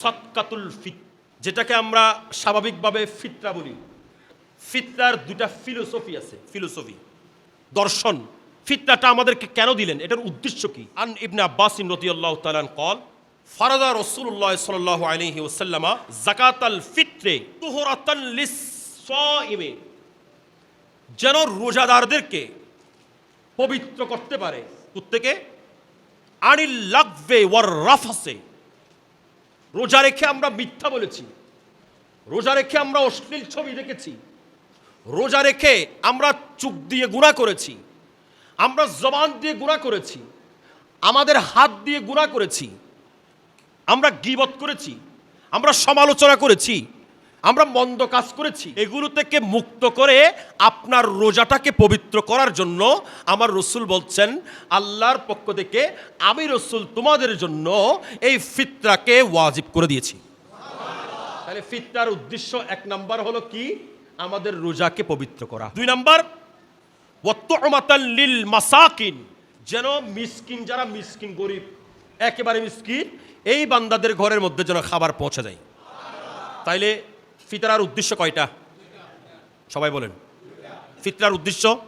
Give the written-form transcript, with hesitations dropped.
সদকাতুল ফিত, যেটাকে আমরা স্বাভাবিকভাবে ফিতরা বলি। ফিতরার দুটা ফিলোসফি আছে, ফিলোসফি দর্শন। ফিতরাটা আমাদেরকে কেন দিলেন, এটার উদ্দেশ্য কি? আন ইবনে আব্বাস রাদিয়াল্লাহু তাআলা قال ফারাদা রাসূলুল্লাহ সাল্লাল্লাহু আলাইহি ওয়াসাল্লাম যাকাতাল ফিত্রে তুহরাতান লিস-সাইমি, যেন রোজাদারদেরকে পবিত্র করতে পারে প্রত্যেকে আনিল লাগবে ওয়ার রাফাসে। রোজা রেখে আমরা মিথ্যা বলেছি, রোজা রেখে আমরা অশ্লীল ছবি দেখেছি, রোজা রেখে আমরা চোখ দিয়ে গুনাহ করেছি, আমরা জবান দিয়ে গুনাহ করেছি, আমাদের হাত দিয়ে গুনাহ করেছি, আমরা গীবত করেছি, আমরা সমালোচনা করেছি, আমরা মন্দ কাজ করেছি। এগুলো থেকে মুক্ত করে আপনার রোজাটাকে পবিত্র করার জন্য আমার রসুল বলছেন, আল্লাহর পক্ষ থেকে আমি রসুল তোমাদের জন্য এই ফিতরাকে ওয়াজিব করে দিয়েছি। তাহলে ফিতরার উদ্দেশ্য এক নাম্বার হলো কি? আমাদের রোজাকে পবিত্র করা। দুই নাম্বার ওয়াতুমাতাল লিল মাসাকিন, যেন মিসকিন, যারা মিসকিন গরিব একেবারে মিসকিন, এই বান্দাদের ঘরের মধ্যে যেন খাবার পৌঁছে যায়। তাইলে ফিতরার উদ্দেশ্য কয়টা? সবাই বলেন। ফিতরার উদ্দেশ্য